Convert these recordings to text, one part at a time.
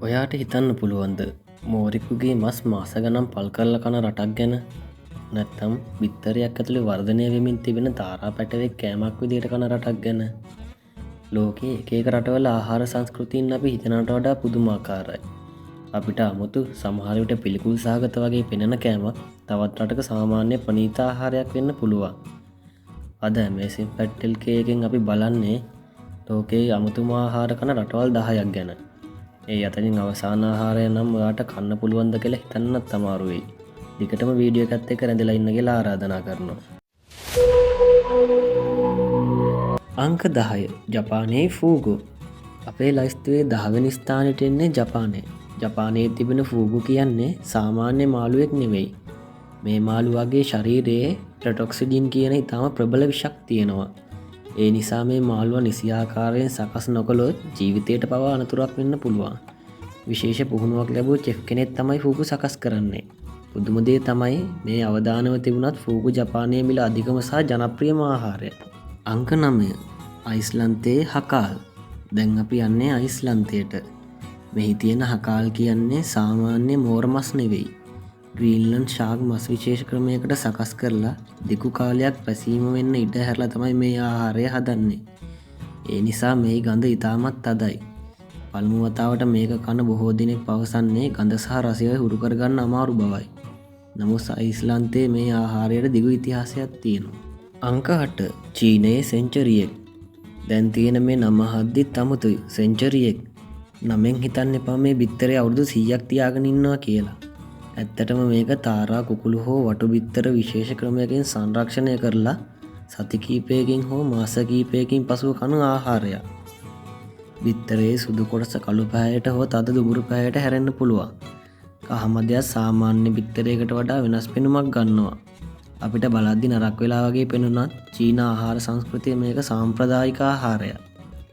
ඔයාට හිතන්න පුළුවන්ද මෝරිකුගේ මස් මාස ගනම් පල් කරල කන රටක් ගැන නැත්තම් බිත්තරයක් ඇතුළි වර්ධනය වෙමින් තිබෙන තාරා පැටවෙක් කෑමක් විදියට කන රටක් ගැන ලෝකයේ එකක රටවල ආහාර සංස්කෘතින් අපි හිතනට වඩා පුදුමාකාරයි. අපිට අමුතු සමහරවිට පිළිකුල් සාගත වගේ පෙනෙන කෑමක් තවත් රටක සාමාන්‍ය ප්‍රනීත ආහාරයක් වෙන්න පුළුවන්. අද මේසින් පැට්ටෙල්කයකින් අපි බලන්නේ ලෝකයේ අමුතුම ආහාර කන රටවල් 10ක් ගැන. ඒ අතරින් අවසාන ආහාරය නම් ඔයාට කන්න පුළුවන්ද කියලා හිතන්නත් අමාරුයි. දිගටම වීඩියෝ එකත් එක්ක රැඳිලා ඉන්න කියලා ආරාධනා කරනවා. අංක 10 ජපානයේ ෆූගු. අපේ ලයිස්තුවේ 10 වෙනි ස්ථානයට එන්නේ ජපානය. ජපානයේ තිබෙන ෆූගු කියන්නේ සාමාන්‍ය මාළුවෙක් නෙවෙයි. මේ මාළුවාගේ ශරීරයේ ට්‍රොටොක්සිඩින් කියන ඉතාම ප්‍රබල විෂක් තියෙනවා. ඒ නිසා මේ මාළුව නිසියාකාරයෙන් සකස් නොකළොත් ජීවිතයට පවා අනතුරක් වෙන්න පුළුවන්. විශේෂ පුහුණුවක් ලැබූ චෙෆ් කෙනෙක් තමයි ෆූගු සකස් කරන්නේ. පුදුම දේ තමයි මේ අවදානව තිබුණත් ෆූගු ජපානයේ මිල අධිකම සහ ජනප්‍රියම ආහාරය. අංක 9 අයිස්ලන්තයේ හකාල්. දැන් අපි යන්නේ අයිස්ලන්තයට. මෙහි තියෙන හකාල් කියන්නේ සාමාන්‍ය මෝර මස් නෙවෙයි. ග්‍රීන්ලන්ඩ් ශාක් මස් විශේෂ ක්‍රමයකට සකස් කරලා දිගු කාලයක් පැසීම වෙන්න ඉඩ හැරලා තමයි මේ ආහාරය හදන්නේ. ඒ නිසා මේ ගඳ ඉතාමත් තදයි. පළමු වතාවට මේක කන බොහෝ දිනෙක පවසන්නේ ගඳ සහ රසය හුරු කරගන්න අමාරු බවයි. නමුත් අයිස්ලන්තයේ මේ ආහාරයට දිගු ඉතිහාසයක් තියෙනවා. අංක 8 චීනයේ සෙන්චරියෙක්. දැන් තියෙන මේ නම අහද්දිත් අමුතුයි. සෙන්චරියෙක්. නමෙන් හිතන්න එපා මේ බිත්තරේ අවුරුදු 100ක් තියාගෙන ඉන්නවා කියලා. ඇත්තටම මේක තාරා කුකුළු හෝ වටු බිත්තර විශේෂ ක්‍රමයකින් සංරක්ෂණය කරලා සති කීපයකින් හෝ මාස කීපයකින් පසුව කන ආහාරයක්. බිත්තරේ සුදු කොටස කළු පැහැයට හෝ තද දුඹුරු පැහැයට හැරෙන්න පුළුවන්. කහමදයක් සාමාන්‍ය බිත්තරයකට වඩා වෙනස් පෙනුමක් ගන්නවා. අපිට බලද්දි නරක් වෙලා වගේ පෙනුනත් චීන ආහාර සංස්කෘතිය මේක සාම්ප්‍රදායික ආහාරයක්.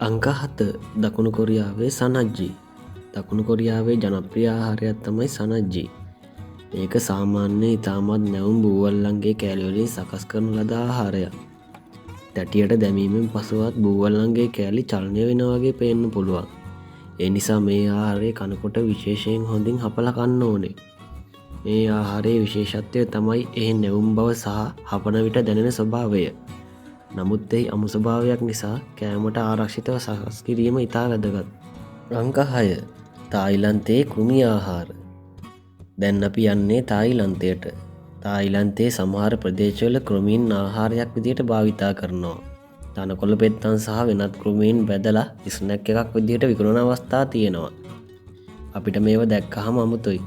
අංක 7 දකුණු කොරියාවේ සනජ්ජි. දකුණු කොරියාවේ ජනප්‍රිය ආහාරයක් තමයි සනජ්ජි. මේක සාමාන්‍ය ඉතාමත් නැවුම් බූවල්ලන්ගේ කෑලිවලින් සකස් කරන ලද ආහාරයක්. තැටියට දැමීමෙන් පසුවත් බූවල්ලන්ගේ කෑලි චලනය වෙන වගේ පේන්න පුළුවන්. ඒ නිසා මේ ආහාරය කනකොට විශේෂයෙන් හොඳින් හපලා කන්න ඕනේ. මේ ආහාරයේ විශේෂත්වය තමයි එහි නැවුම් බව සහ හපන විට දැනෙන ස්වභාවය. නමුත් එහි අමු ස්වභාවයක් නිසා කෑමට ආරක්ෂිතව සකස් කිරීම ඉතා වැදගත්. අංක 6 තායිලන්තයේ කෘමි ආහාර. දැන් අපි යන්නේ තායිලන්තයට. තායිලන්තයේ සමහර ප්‍රදේශවල කෘමීන් ආහාරයක් විදියට භාවිතා කරනවා. තනකොළ පෙත්තන් සහ වෙනත් කෘමීන් බැදලා ස්නැක් එකක් විදියට විකුණන අවස්ථා තියෙනවා. අපිට මේව දැක්කහම අමුතුයි.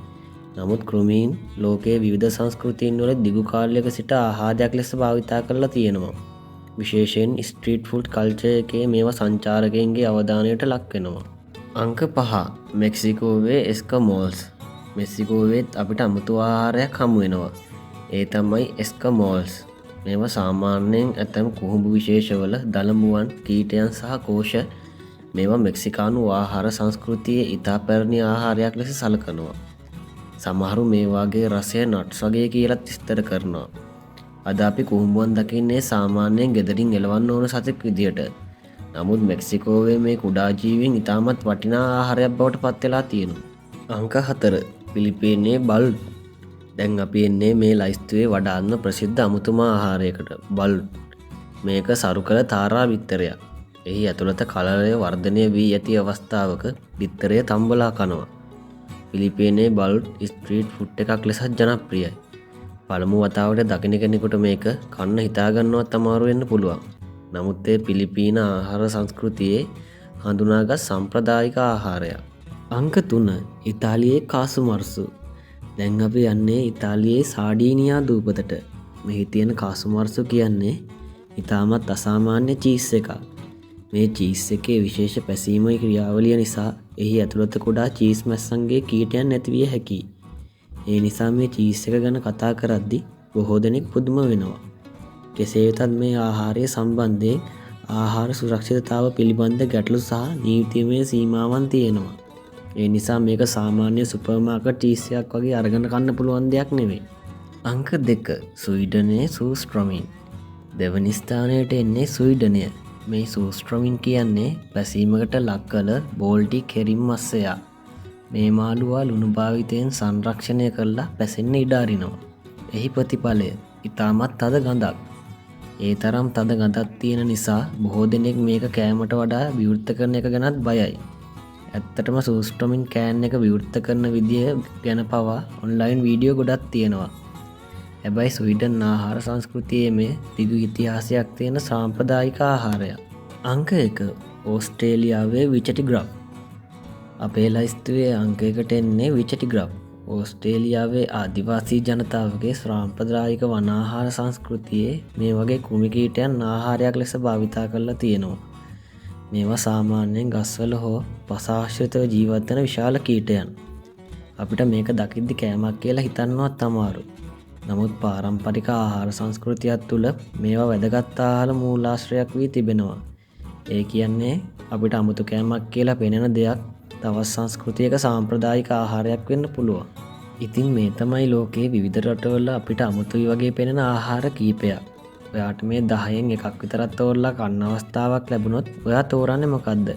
නමුත් කෘමීන් ලෝකයේ විවිධ සංස්කෘතීන් වල දිගු කාලයක සිට ආහාරයක් ලෙස භාවිතා කරලා තියෙනවා. විශේෂයෙන් ස්ට්‍රීට් ෆුඩ් කල්චර් එකේ මේවා සංචාරකයන්ගේ අවධානයට ලක් වෙනවා. අංක 5 මෙක්සිකෝවේ එස්කමෝල්ස්. මෙක්සිකෝවේත් අපිට අමුතු ආහාරයක් හමු වෙනවා. ඒ තමයි එස්කමෝල්ස්. මේවා සාමාන්‍යයෙන් ඇතැම් කුහුඹු විශේෂවල දලමුවන්, කීටයන් සහ කෝෂ මේවා මෙක්සිකානු ආහාර සංස්කෘතියේ ඉතා පැරණි ආහාරයක් ලෙස සලකනවා. සමහරු මේ වාගේ රසය නට්ස් වගේ කියලත් විස්තර කරනවා. අද අපි කුහුඹුවන් දකින්නේ සාමාන්‍යයෙන් ගෙදරින් එලවන්න ඕන සතෙක් විදියට. නමුත් මෙක්සිකෝවේ මේ කුඩා ජීවීන් ඉතාමත් වටිනා ආහාරයක් බවට පත් වෙලා තියෙනවා. අංක 4 පිලිපීනයේ බල්ට්. දැන් අපි එන්නේ මේ ලයිස්තුවේ වඩාත්ම ප්‍රසිද්ධ අමුතුම ආහාරයකට. බල්ට්. මේක සරු කළ තාරා බිත්තරයක්. එහි ඇතුළත කලලය වර්ධනය වී ඇති අවස්ථාවක බිත්තරය තම්බලා කනවා. පිලිපීනයේ බල්ට් ස්ට්‍රීට් ෆුඩ් එකක් ලෙසත් ජනප්‍රියයි. පළමු වතාවට දකින කෙනෙකුට මේක කන්න හිතාගන්නවත් අමාරු වෙන්න පුළුවන්. නමුත් ඒ පිලිපීන ආහාර සංස්කෘතියේ හඳුනාගත් සම්ප්‍රදායික ආහාරයක්. අංක 3 ඉතාලියේ කාසුමර්සු. දැන් අපි යන්නේ ඉතාලියේ සාඩීනියා දූපතට. මෙහි තියෙන කාසුමර්සු කියන්නේ ඉතාමත් අසාමාන්‍ය චීස් එකක්. මේ චීස් එකේ විශේෂ පැසීමේ ක්‍රියාවලිය නිසා එහි ඇතුළත කුඩා චීස් මැස්සන්ගේ කීටයන් නැතිවිය හැකියි. ඒ නිසා මේ චීස් එක ගැන කතා කරද්දි බොහෝ දෙනෙක් පුදුම වෙනවා. කෙසේ වෙතත් මේ ආහාරය සම්බන්ධයෙන් ආහාර සුරක්ෂිතතාව පිළිබඳ ගැටලු සහ නීතිමය සීමාවන් තියෙනවා. ඒ නිසා මේක සාමාන්‍ය සුපර් මාකට් චීස් එකක් වගේ අරගෙන කන්න පුළුවන් දෙයක් නෙවෙයි. අංක 2 ස්වීඩනයේ සූස්ට්‍රොමින්. දෙවනි ස්ථානයට එන්නේ ස්වීඩනය. මේ සූස්ට්‍රොමින් කියන්නේ පැසීමකට ලක් කළ බෝල්ටික් හෙරින් මස්සයා. මේ මාළුවා ලුණු භාවිතයෙන් සංරක්ෂණය කරලා පැසෙන්න ඉඩ අරිනවා. එහි ප්‍රතිඵලය ඉතාමත් තද ගඳක්. ඒ තරම් තද ගඳක් තියෙන නිසා බොහෝ දෙනෙක් මේක කෑමට වඩා විවෘත කරන එක ගැනත් බයයි. ඇත්තටම සූස්ට්‍රොමින් කෑන් එක විවෘත කරන විදිය ගැන පවා ඔන්ලයින් වීඩියෝ ගොඩක් තියෙනවා. හැබැයි ස්වීඩන් ආහාර සංස්කෘතියේ මේ දිගු ඉතිහාසයක් තියෙන සාම්ප්‍රදායික ආහාරයක්. අංක 1 ඕස්ට්‍රේලියාවේ විචටි ග්‍රබ්. අපේ ලයිස්තුවේ අංක 1ට එන්නේ විචටි ග්‍රබ්. ඕස්ට්‍රේලියාවේ ආදිවාසී ජනතාවගේ සාම්ප්‍රදායික වනාහාර සංස්කෘතියේ මේ වගේ කුමිකීටයන් ආහාරයක් ලෙස භාවිතා කරලා තියෙනවා. මේවා සාමාන්‍යයෙන් ගස්වල හෝ පසාශ්‍රිතව ජීවත්වන විශාල කීටයන්. අපිට මේක දකිද්දි කෑමක් කියලා හිතන්නවත් අමාරුයි. නමුත් පාරම්පරික ආහාර සංස්කෘතියක් තුළ මේවා වැදගත් ආහාර මූලාශ්‍රයක් වී තිබෙනවා. ඒ කියන්නේ අපිට අමුතු කෑමක් කියලා පෙනෙන දෙයක් තවත් සංස්කෘතියක සාම්ප්‍රදායික ආහාරයක් වෙන්න පුළුවන්. ඉතින් මේ තමයි ලෝකයේ විවිධ රටවල අපිට අමුතුයි වගේ පෙනෙන ආහාර කීපයක්. ඔයාට මේ 10න් එකක් විතරක් තෝරලා කන්න අවස්ථාවක් ලැබුණොත් ඔයා තෝරන්නේ මොකද්ද?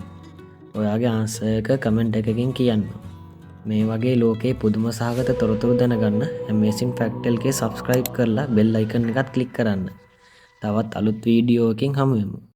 ඔයාගේ ආන්සර් එක කමෙන්ට් එකකින් කියන්න. මේ වගේ ලෝකේ පුදුම සහගත තොරතුරු දැනගන්න Amazing Fact එකේ subscribe කරලා bell icon එකත් click කරන්න. තවත් අලුත් වීඩියෝ එකකින් හමු වෙමු.